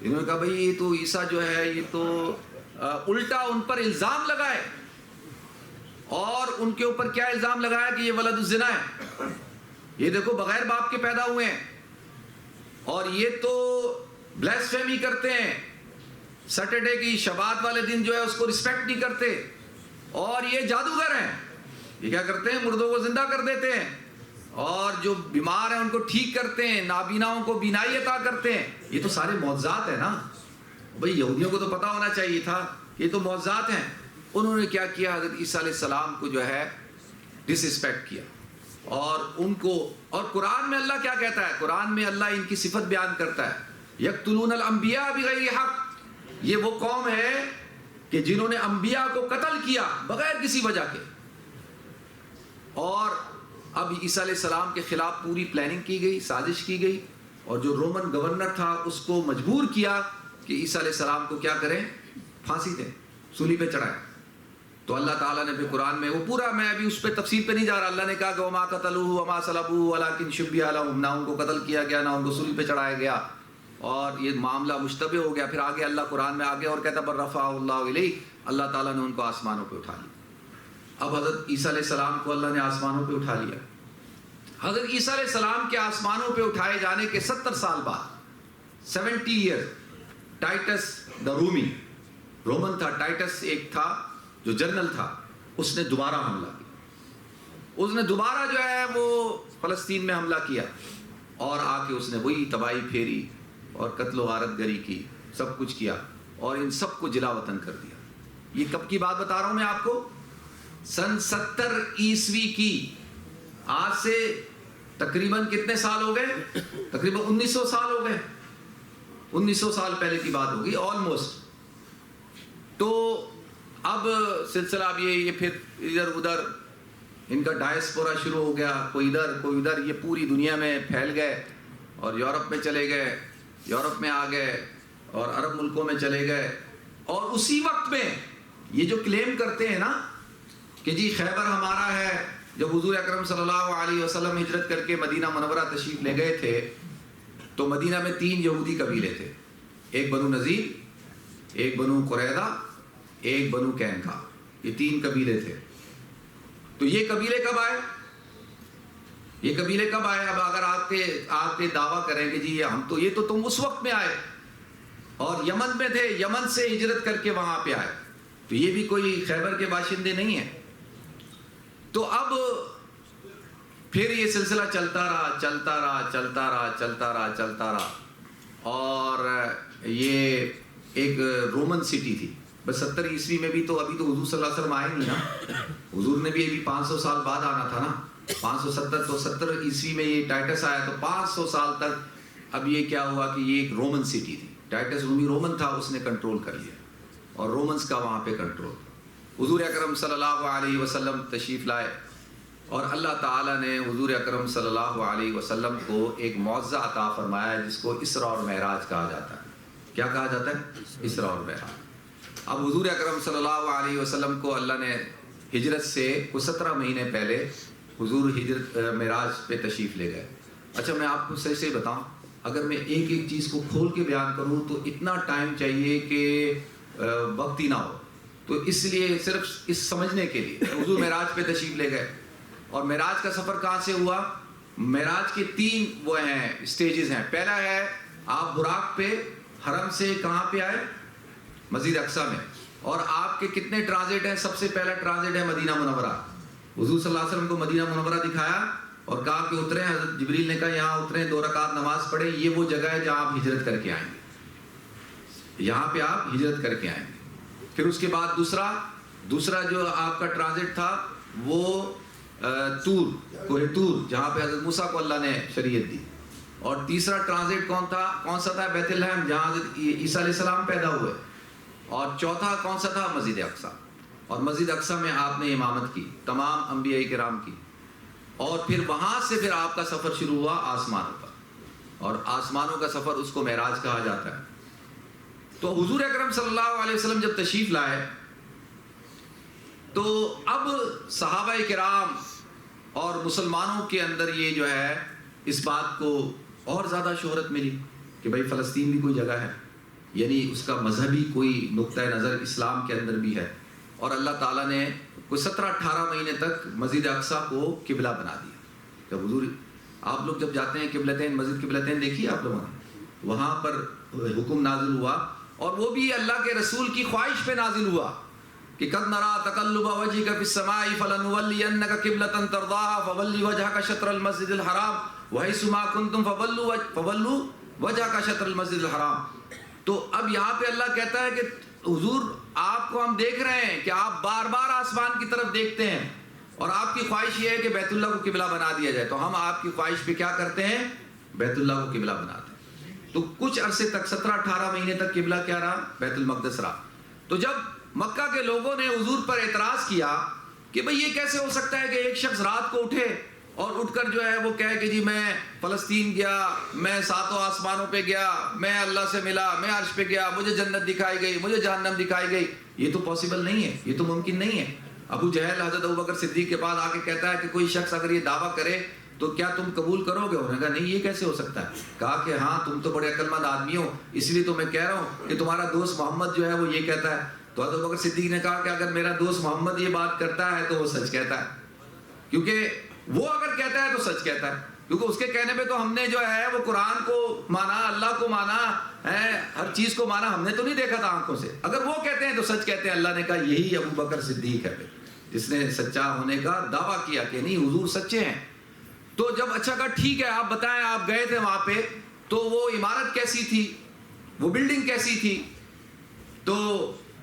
انہوں نے کہا بھئی یہ تو عیسیٰ جو ہے یہ تو الٹا ان پر الزام لگائے، اور ان کے اوپر کیا الزام لگایا کہ یہ ولد الزنا ہے، یہ دیکھو بغیر باپ کے پیدا ہوئے ہیں، اور یہ تو بلیسفیمی کرتے ہیں، سیٹرڈے کی شبات والے دن جو ہے اس کو رسپیکٹ نہیں کرتے، اور یہ جادوگر ہیں، یہ کیا کرتے ہیں؟ مردوں کو زندہ کر دیتے ہیں، اور جو بیمار ہیں ان کو ٹھیک کرتے ہیں، نابیناؤں کو بینائی عطا کرتے ہیں. یہ تو سارے معجزات ہیں نا بھئی، یہودیوں کو تو پتہ ہونا چاہیے تھا یہ تو معجزات ہیں. انہوں نے کیا کیا؟ حضرت عیسیٰ علیہ السلام کو جو ہے ڈس رسپیکٹ کیا، اور ان کو، اور قرآن میں اللہ کیا کہتا ہے؟ قرآن میں اللہ ان کی صفت بیان کرتا ہے، یقتلون الانبیاء بغیر حق. یہ وہ قوم ہے کہ جنہوں نے انبیاء کو قتل کیا بغیر کسی وجہ کے. اور اب عیسیٰ علیہ السلام کے خلاف پوری پلاننگ کی گئی، سازش کی گئی، اور جو رومن گورنر تھا اس کو مجبور کیا کہ عیسیٰ علیہ السلام کو کیا کریں؟ پھانسی دیں، سولی پہ چڑھائیں. تو اللہ تعالیٰ نے پھر قرآن میں وہ پورا، میں ابھی اس پہ تفصیل پہ نہیں جا رہا، اللہ نے کہا کہ وما قتلوہ وما صلبوہ ولکن شبیہ لہم، نہ ان کو قتل کیا گیا نہ ان کو سولی پہ چڑھایا گیا، اور یہ معاملہ مشتبہ ہو گیا. پھر آگے اللہ قرآن میں آگے اور کہتا بل رفعہ اللہ الیہ، اللہ تعالیٰ نے ان کو آسمانوں پہ اٹھا لیا. اب حضرت عیسیٰ علیہ السلام کو اللہ نے آسمانوں پہ اٹھا لیا. حضرت عیسیٰ علیہ السلام کے آسمانوں پہ اٹھائے جانے کے 70 سال بعد، 70 ایئر، ٹائٹس دا رومی، رومن تھا، ٹائٹس ایک تھا جو جنرل تھا، اس نے دوبارہ حملہ کیا. اس نے دوبارہ جو ہے وہ فلسطین میں حملہ کیا، اور آ کے اس نے وہی تباہی پھیری اور قتل و غارت گری کی، سب کچھ کیا، اور ان سب کو جلا وطن کر دیا. یہ کب کی بات بتا رہا ہوں میں آپ کو؟ سن 70 عیسوی کی. آج سے تقریباً کتنے سال ہو گئے؟ تقریباً 1900 سال ہو گئے. 1900 سال پہلے کی بات ہوگی آلموسٹ. تو اب سلسلہ اب یہ پھر ادھر ادھر ان کا ڈائسپورا شروع ہو گیا، کوئی ادھر کوئی ادھر، یہ پوری دنیا میں پھیل گئے اور یورپ میں چلے گئے، یورپ میں آ گئے اور عرب ملکوں میں چلے گئے، اور اسی وقت میں یہ جو کلیم کرتے ہیں نا کہ جی خیبر ہمارا ہے، جب حضور اکرم صلی اللہ علیہ وسلم ہجرت کر کے مدینہ منورہ تشریف لے گئے تھے تو مدینہ میں 3 یہودی قبیلے تھے، ایک بنو نذیر، ایک بنو قریظہ، ایک بنو قینقاع، یہ 3 قبیلے تھے۔ تو یہ قبیلے کب آئے؟ یہ قبیلے کب آئے؟ اب اگر آپ کے دعویٰ کریں کہ جی ہم تو، یہ تو تم اس وقت میں آئے اور یمن میں تھے، یمن سے ہجرت کر کے وہاں پہ آئے، تو یہ بھی کوئی خیبر کے باشندے نہیں ہیں۔ تو اب پھر یہ سلسلہ چلتا رہا اور یہ ایک رومن سٹی تھی، بس 70 عیسوی میں بھی، تو ابھی تو حضور صلی اللہ علیہ وسلم آئے نہیں نا، حضور نے بھی ابھی 500 سال بعد آنا تھا نا، 570، تو 70 عیسوی میں یہ ٹائٹس آیا، تو 500 سال تک اب یہ کیا ہوا کہ یہ ایک رومن سٹی تھی، ٹائٹس رومی رومن تھا، اس نے کنٹرول کر لیا اور رومنز کا وہاں پہ کنٹرول۔ حضور اکرم صلی اللہ علیہ وسلم تشریف لائے اور اللہ تعالیٰ نے حضور اکرم صلی اللہ علیہ وسلم کو ایک معجزہ عطا فرمایا جس کو اسراء اور معراج کہا جاتا ہے۔ کیا کہا جاتا ہے؟ اسراء اور معراج۔ اب حضور اکرم صلی اللہ علیہ وسلم کو اللہ نے ہجرت سے کوئی 17 مہینے پہلے حضور ہجرت معراج پہ تشریف لے گئے۔ اچھا میں آپ کو صحیح سے بتاؤں، اگر میں ایک ایک چیز کو کھول کے بیان کروں تو اتنا ٹائم چاہیے کہ وقت ہی نہ ہو، تو اس لیے صرف اس سمجھنے کے لیے حضور معراج پہ تشریف لے گئے۔ اور معراج کا سفر کہاں سے ہوا؟ معراج کے 3 وہ ہیں اسٹیجز ہیں۔ پہلا ہے آپ براق پہ حرم سے کہاں پہ آئے؟ مسجد اقصی میں، اور آپ کے کتنے ٹرانزٹ ہیں؟ سب سے پہلا ٹرانزٹ ہے مدینہ منورہ۔ حضور صلی اللہ علیہ وسلم کو مدینہ منورہ دکھایا اور کہا کہ اتریں، حضرت جبریل نے کہا یہاں اتریں، 2 رکعت نماز پڑھیں، یہ وہ جگہ ہے جہاں آپ ہجرت کر کے آئیں گے، یہاں پہ آپ ہجرت کر کے آئیں گے۔ پھر اس کے بعد دوسرا جو آپ کا ٹرانزٹ تھا وہ طور، کوہ طور، جہاں پہ حضرت موسیٰ کو اللہ نے شریعت دی۔ اور تیسرا ٹرانزٹ کون سا تھا؟ بیت لحم، جہاں حضرت عیسیٰ علیہ السلام پیدا ہوئے۔ اور چوتھا کون سا تھا؟ مسجد اقصی، اور مسجد اقصی میں آپ نے امامت کی تمام انبیاء کرام کی۔ اور پھر وہاں سے پھر آپ کا سفر شروع ہوا آسمانوں کا، اور آسمانوں کا سفر اس کو معراج کہا جاتا ہے۔ تو حضور اکرم صلی اللہ علیہ وسلم جب تشریف لائے تو اب صحابہ کرام اور مسلمانوں کے اندر یہ جو ہے اس بات کو اور زیادہ شہرت ملی کہ بھائی فلسطین بھی کوئی جگہ ہے، یعنی اس کا مذہبی کوئی نقطہ نظر اسلام کے اندر بھی ہے۔ اور اللہ تعالیٰ نے کوئی 17-18 مہینے تک مسجد اقصی کو قبلہ بنا دیا۔ جب حضور، آپ لوگ جب جاتے ہیں قبلتین، مسجد قبلتین دیکھی آپ لوگوں نے، وہاں پر حکم نازل ہوا، اور وہ بھی اللہ کے رسول کی خواہش پہ نازل ہوا کہ قد نرا تقلب وجهك في السماء فلنولينك قبلة ترضاها فول وجهك شطر المسجد الحرام وحيث ما كنتم فولوا وجهك شطر المسجد الحرام۔ تو اب یہاں پہ اللہ کہتا ہے کہ حضور آپ کو ہم دیکھ رہے ہیں کہ آپ بار بار آسمان کی طرف دیکھتے ہیں، اور آپ کی خواہش یہ ہے کہ بیت اللہ کو قبلہ بنا دیا جائے، تو ہم آپ کی خواہش پہ کیا کرتے ہیں؟ بیت اللہ کو قبلہ بناتے ہیں۔ تو کچھ عرصے تک 17-18 مہینے تک قبلہ کیا رہا؟ بیت المقدس رہا۔ تو جب مکہ کے لوگوں نے حضور پر اعتراض کیا کہ بھئی یہ کیسے ہو سکتا ہے کہ ایک شخص رات کو اٹھے اور اٹھ کر جو ہے وہ کہے کہ جی میں فلسطین گیا، میں 7 آسمانوں پہ گیا، میں اللہ سے ملا، میں عرش پہ گیا، مجھے جنت دکھائی گئی، مجھے جہنم دکھائی گئی۔ یہ تو پاسبل نہیں ہے، یہ تو ممکن نہیں ہے۔ ابو جہل حضرت ابوبکر صدیق کے پاس آ کے کہتا ہے کہ کوئی شخص اگر یہ دعویٰ کرے تو کیا تم قبول کرو گے؟ انہوں نے کہا نہیں، یہ کیسے ہو سکتا ہے؟ کہا کہ ہاں تم تو بڑے عقل مند آدمی ہو، اس لیے تو میں کہہ رہا ہوں کہ تمہارا دوست محمد جو ہے وہ یہ کہتا ہے۔ تو حضرت ابوبکر صدیق نے کہا کہ اگر میرا دوست محمد یہ بات کرتا ہے تو وہ سچ کہتا ہے، کیونکہ وہ اگر کہتا ہے تو سچ کہتا ہے، کیونکہ اس کے کہنے پہ تو ہم نے جو ہے وہ قرآن کو مانا، اللہ کو مانا ہے، ہر چیز کو مانا، ہم نے تو نہیں دیکھا تھا آنکھوں سے۔ اگر وہ کہتے ہیں تو سچ کہتے ہیں۔ اللہ نے کہا یہی ابوبکر صدیق ہے جس نے سچا ہونے کا دعویٰ کیا کہ نہیں حضور سچے ہیں۔ تو جب اچھا کہا ٹھیک ہے آپ بتائیں، آپ گئے تھے وہاں پہ تو وہ عمارت کیسی تھی، وہ بلڈنگ کیسی تھی؟ تو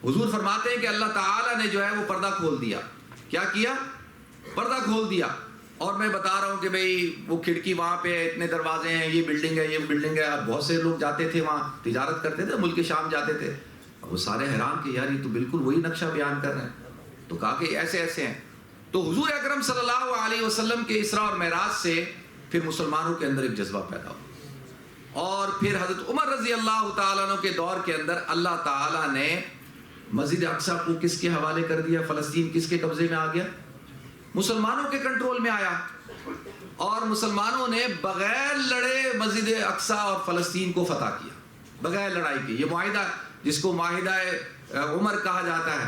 حضور فرماتے ہیں کہ اللہ تعالیٰ نے جو ہے وہ پردہ کھول دیا۔ کیا کیا؟ پردہ کھول دیا۔ اور میں بتا رہا ہوں کہ بھئی وہ کھڑکی وہاں پہ اتنے دروازے ہیں، یہ بلڈنگ ہے، یہ بلڈنگ ہے۔ بہت سے لوگ جاتے تھے وہاں، تجارت کرتے تھے، ملک شام جاتے تھے، وہ سارے حیران کہ یار یہ تو بالکل وہی نقشہ بیان کر رہے ہیں۔ تو کہا کہ ایسے ایسے ہیں۔ تو حضور اکرم صلی اللہ علیہ وسلم کے اسراء اور معراج سے پھر مسلمانوں کے اندر ایک جذبہ پیدا ہوا، اور پھر حضرت عمر رضی اللہ تعالیٰ عنہ کے دور کے اندر اللہ تعالیٰ نے مسجد اقصیٰ کو کس کے حوالے کر دیا؟ فلسطین کس کے قبضے میں آ گیا؟ مسلمانوں کے کنٹرول میں آیا، اور مسلمانوں نے بغیر لڑے مسجد اقصیٰ اور فلسطین کو فتح کیا، بغیر لڑائی کے۔ یہ معاہدہ جس کو معاہدہ عمر کہا جاتا ہے،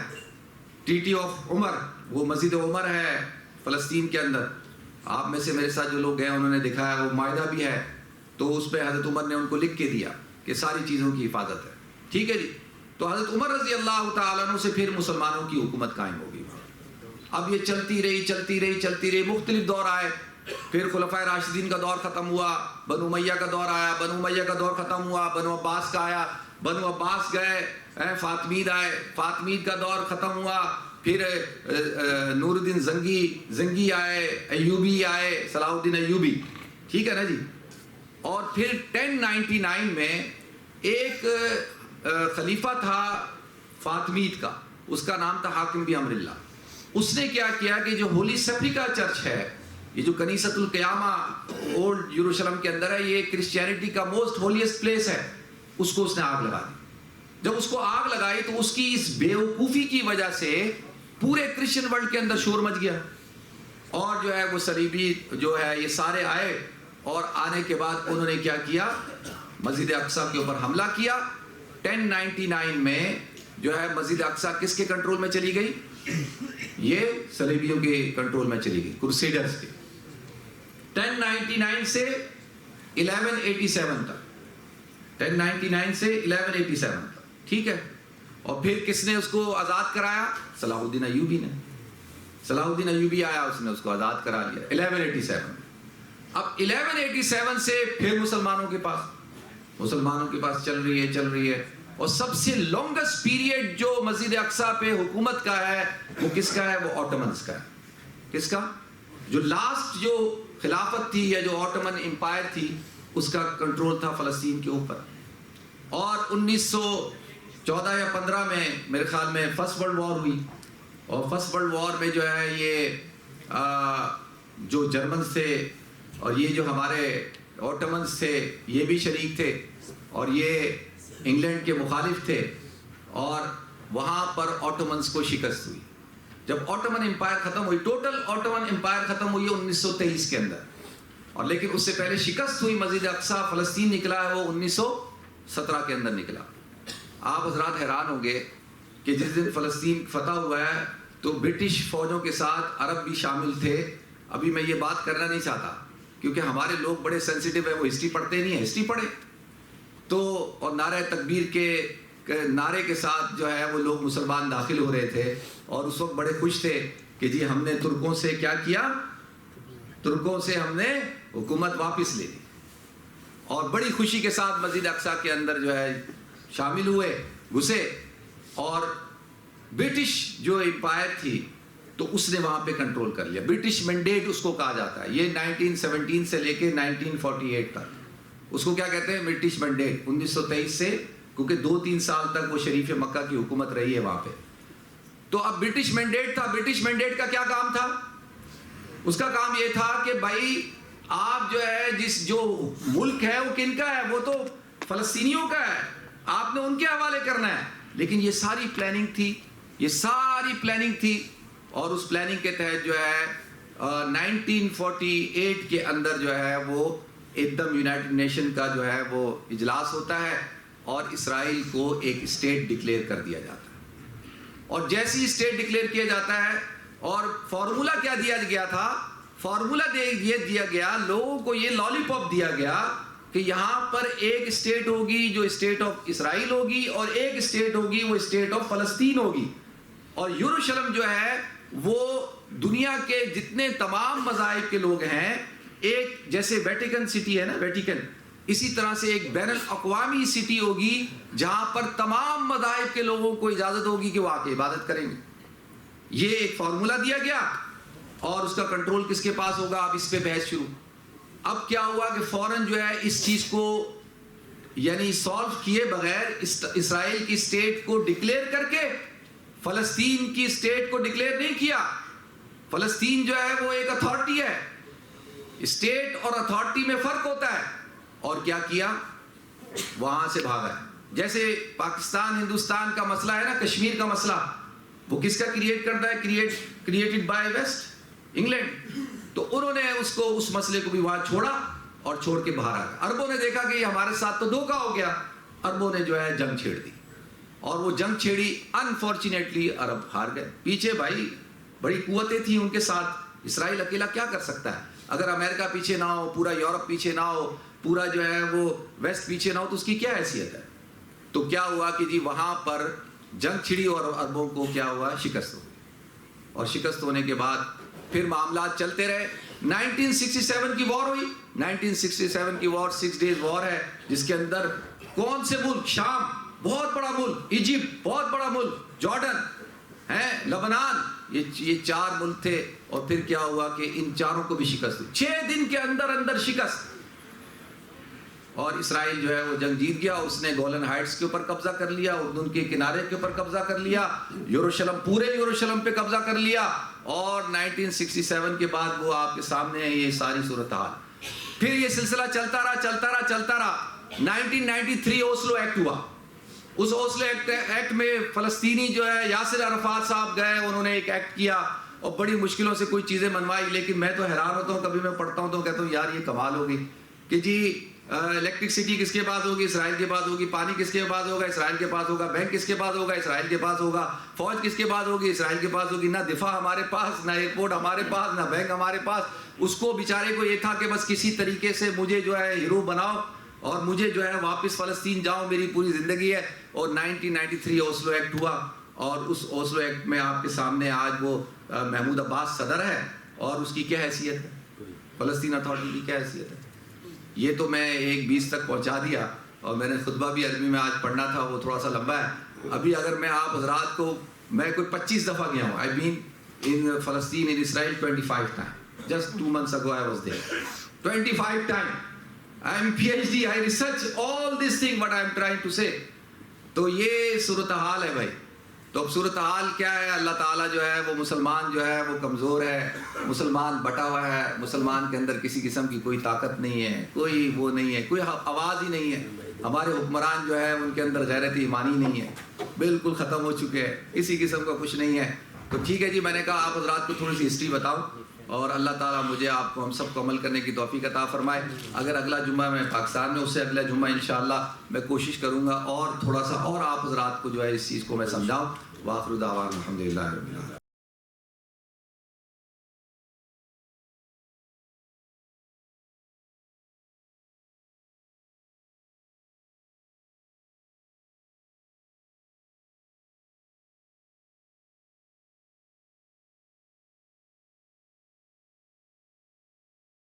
ٹریٹی آف عمر، وہ مسجد عمر ہے فلسطین کے اندر۔ آپ میں سے میرے ساتھ جو لوگ گئے انہوں نے دکھایا، وہ معاہدہ بھی ہے، تو اس پہ حضرت عمر نے ان کو لکھ کے دیا کہ ساری چیزوں کی حفاظت ہے، ٹھیک ہے جی۔ تو حضرت عمر رضی اللہ تعالیٰ عنہ سے پھر مسلمانوں کی حکومت قائم ہو گئی۔ اب یہ چلتی رہی، مختلف دور آئے، پھر خلفائے راشدین کا دور ختم ہوا، بنو امیہ کا دور آیا، بنو امیہ کا دور ختم ہوا، بنو عباس کا آیا، بنو عباس گئے، فاطمید آئے، فاطمید کا دور ختم ہوا، پھر نور الدین زنگی آئے، ایوبی آئے، صلاح الدین ایوبی، ٹھیک ہے نا جی۔ اور پھر 1099 میں ایک خلیفہ تھا فاطمید کا، اس کا نام تھا حاکم بن امر اللہ۔ اس نے کیا کیا کہ جو ہولی سیپریکا چرچ ہے، یہ جو کنیست القیامہ اولڈ یروشلم کے اندر ہے، یہ کرسچینٹی کا موسٹ ہولیسٹ پلیس ہے، اس کو اس نے آگ لگا دی۔ جب اس کو آگ لگائی تو اس کی اس بیوقوفی کی وجہ سے پورے کرسچن ورلڈ کے اندر شور مچ گیا، اور جو ہے وہ صلیبی جو ہے یہ سارے آئے، اور آنے کے بعد انہوں نے کیا کیا؟ مسجد اقصیٰ کے اوپر حملہ کیا۔ 1099 میں جو ہے مسجد اقصیٰ کس کے کنٹرول میں چلی گئی؟ یہ صلیبیوں کے کنٹرول میں چلی گئی، کروسیڈرز کے۔ 1099 سے 1187 تک، 1099 سے 1187 تک، ٹھیک ہے۔ اور پھر کس نے اس کو آزاد کرایا؟ صلاح الدین ایوبی نے۔ صلاح الدین ایوبی آیا، اس نے اس کو آزاد کرا لیا 1187 میں۔ اب 1187 سے پھر مسلمانوں کے پاس چل رہی ہے، اور سب سے لانگسٹ پیریڈ جو مسجد اقصیٰ پہ حکومت کا ہے وہ کس کا ہے؟ وہ آٹومنز کا ہے۔ کس کا؟ جو لاسٹ جو خلافت تھی یا جو آٹومن امپائر تھی، اس کا کنٹرول تھا فلسطین کے اوپر۔ اور 1914 یا 15 میں میرے خیال میں فرسٹ ورلڈ وار ہوئی، اور فرسٹ ورلڈ وار میں جو ہے یہ جو جرمنز تھے اور یہ جو ہمارے آٹومنز تھے یہ بھی شریک تھے، اور یہ انگلینڈ کے مخالف تھے، اور وہاں پر آٹومنز کو شکست ہوئی۔ جب آٹومن امپائر ختم ہوئی، ٹوٹل آٹومن امپائر ختم ہوئی 1923 کے اندر، اور لیکن اس سے پہلے شکست ہوئی مسجد اقصیٰ، فلسطین نکلا ہے وہ 1917 کے اندر نکلا۔ آپ حضرات حیران ہوں گے کہ جس دن فلسطین فتح ہوا ہے تو برٹش فوجوں کے ساتھ عرب بھی شامل تھے۔ ابھی میں یہ بات کرنا نہیں چاہتا کیونکہ ہمارے لوگ بڑے سینسیٹیو ہیں، وہ ہسٹری پڑھتے نہیں ہیں، ہسٹری پڑھے تو، اور نعرہ تکبیر کے نعرے کے ساتھ جو ہے وہ لوگ مسلمان داخل ہو رہے تھے، اور اس وقت بڑے خوش تھے کہ جی ہم نے ترکوں سے کیا کیا؟ ترکوں سے ہم نے حکومت واپس لے لی، اور بڑی خوشی کے ساتھ مسجد اقصیٰ کے اندر جو ہے شامل ہوئے، گھسے، اور برٹش جو امپائر تھی تو اس نے وہاں پہ کنٹرول کر لیا۔ برٹش مینڈیٹ اس کو کہا جاتا ہے، یہ 1917 سے لے کے 1948 تک اس کو کیا کہتے ہیں؟ British mandate. 1923 سے، کیونکہ 2-3 سال تک وہ شریف مکہ کی حکومت رہی ہے وہاں پہ، تو اب برٹش مینڈیٹ تھا۔ برٹش مینڈیٹ کا کیا کام تھا؟ اس کا کام یہ تھا کہ بھائی آپ جو ہے جو ملک ہے وہ کن کا ہے؟ وہ تو فلسطینیوں کا ہے، آپ نے ان کے حوالے کرنا ہے۔ لیکن یہ ساری پلاننگ تھی، اور اس پلاننگ کے تحت جو ہے 1948 کے اندر جو ہے وہ ایک دم یونائٹڈ نیشن کا جو ہے وہ اجلاس ہوتا ہے، اور اسرائیل کو ایک اسٹیٹ ڈکلیئر کر دیا جاتا ہے۔ اور جیسی اسٹیٹ ڈکلیئر کیا جاتا ہے، اور فارمولا کیا دیا گیا تھا؟ فارمولا یہ دیا گیا، لوگوں کو یہ لالی پاپ دیا گیا کہ یہاں پر ایک اسٹیٹ ہوگی جو اسٹیٹ آف اسرائیل ہوگی، اور ایک اسٹیٹ ہوگی وہ اسٹیٹ آف فلسطین ہوگی۔ اور یروشلم جو ہے وہ دنیا کے جتنے تمام مذاہب کے لوگ ہیں، ایک جیسے ویٹیکن سٹی ہے نا، ویٹیکن، اسی طرح سے ایک بین الاقوامی سٹی ہوگی جہاں پر تمام مذاہب کے لوگوں کو اجازت ہوگی کہ وہ آ کے عبادت کریں گے۔ یہ ایک فارمولا دیا گیا، اور اس کا کنٹرول کس کے پاس ہوگا؟ اب اس پہ بحث شروع۔ اب کیا ہوا کہ فوراً جو ہے اس چیز کو یعنی سالو کیے بغیر اسرائیل کی اسٹیٹ کو ڈکلیئر کر کے فلسطین کی اسٹیٹ کو ڈکلیئر نہیں کیا۔ فلسطین جو ہے وہ ایک اتھارٹی ہے، اسٹیٹ اور اتھارٹی میں فرق ہوتا ہے۔ اور کیا کیا؟ وہاں سے بھاگا ہے. جیسے پاکستان ہندوستان کا مسئلہ ہے نا، کشمیر کا مسئلہ، وہ کس کا کریٹ کرتا ہے؟ Created by west, England. تو انہوں نے اس مسئلے کو بھی وہاں چھوڑا اور چھوڑ کے باہر آ گئے. عربوں نے دیکھا کہ یہ ہمارے ساتھ تو دھوکہ ہو گیا، عربوں نے جو ہے جنگ چھیڑ دی، اور وہ جنگ چھیڑی. انفارچونیٹلی عرب ہار گئے. پیچھے بھائی بڑی قوتیں تھیں ان کے ساتھ. اسرائیل اکیلا کیا کر سکتا ہے؟ اگر امریکہ پیچھے نہ ہو، پورا یورپ پیچھے نہ ہو، پورا جو ہے وہ ویسٹ پیچھے نہ ہو، تو اس کی کیا حیثیت ہے؟ تو کیا ہوا کہ جی وہاں پر جنگ چھڑی اور عربوں کو کیا ہوا؟ شکست ہو گئی. اور شکست ہونے کے بعد پھر معاملات چلتے رہے. 1967 کی وار ہوئی. 1967 کی وار 6 days وار ہے، جس کے اندر کون سے ملک؟ شام بہت بڑا ملک، ایجپٹ بہت بڑا ملک، جارڈن ہے، لبنان، یہ 4 ملک تھے. اور پھر کیا ہوا کہ ان چاروں کو بھی شکست ہوئی 6 دن کے اندر شکست. اور اسرائیل جو ہے وہ جنگ جیت گیا. اس نے گولن ہائٹس کے اوپر قبضہ کر لیا، اردن کے کنارے کے اوپر قبضہ کر لیا، یروشلم، پورے یروشلم پہ قبضہ کر لیا. اور 1967 کے بعد وہ آپ کے سامنے ہے یہ ساری صورتحال. پھر یہ سلسلہ چلتا رہا. 1993 اوسلو ایکٹ ہوا. اس اوسلو ایکٹ میں فلسطینی جو ہے یاسر عرفات صاحب گئے، انہوں نے ایک ایکٹ کیا اور بڑی مشکلوں سے کوئی چیزیں منوائی. لیکن میں تو حیران ہوتا ہوں، کبھی میں پڑھتا ہوں تو کہتا ہوں یار یہ کمال ہوگی کہ جی الیکٹرسٹی کس کے پاس ہوگی؟ اسرائیل کے پاس ہوگی. پانی کس کے پاس ہوگا؟ اسرائیل کے پاس ہوگا. بینک کس کے پاس ہوگا؟ اسرائیل کے پاس ہوگا. فوج کس کے پاس ہوگی؟ اسرائیل کے پاس ہوگی. نہ دفاع ہمارے پاس، نہ ایئرپورٹ ہمارے پاس، نہ بینک ہمارے پاس. اس کو بیچارے کو یہ تھا کہ بس کسی طریقے سے مجھے جو ہے ہیرو بناؤ اور مجھے جو ہے واپس فلسطین جاؤں، میری پوری زندگی ہے. اور 1993 اوسلو ایکٹ ہوا. اور اس اوسلو ایکٹ میں آپ کے سامنے آج وہ محمود عباس صدر ہے، اور اس کی کیا حیثیت ہے؟ فلسطین اتھارٹی کی کیا حیثیت ہے؟ یہ تو میں 1:20 تک پہنچا دیا. اور میں نے خطبہ بھی عربی میں آج پڑھنا تھا، وہ تھوڑا سا لمبا ہے. ابھی اگر میں آپ حضرات کو، میں کوئی 25 دفعہ گیا ہوں. I've been in Palestine, in Israel 25 times. Just 2 months ago I was there. 25 times. I am PhD. I research all this thing what I am trying to say. تو یہ صورتحال ہے بھائی. تو اب صورتحال کیا ہے؟ اللہ تعالیٰ جو ہے وہ مسلمان جو ہے وہ کمزور ہے، مسلمان بٹا ہوا ہے، مسلمان کے اندر کسی قسم کی کوئی طاقت نہیں ہے، کوئی وہ نہیں ہے، کوئی آواز ہی نہیں ہے. ہمارے حکمران جو ہے ان کے اندر غیرت ایمانی نہیں ہے، بالکل ختم ہو چکے ہیں، کسی قسم کا کچھ نہیں ہے. تو ٹھیک ہے جی، میں نے کہا آپ حضرات کو تھوڑی سی ہسٹری بتاؤں، اور اللہ تعالیٰ مجھے آپ کو ہم سب کو عمل کرنے کی توفیق عطا فرمائے. اگر اگلا جمعہ میں پاکستان میں، اس سے اگلا جمعہ انشاءاللہ میں کوشش کروں گا اور تھوڑا سا اور آپ حضرات کو جو ہے اس چیز کو میں سمجھاؤں. وآخر دعوانا الحمدللہ رب العالمین.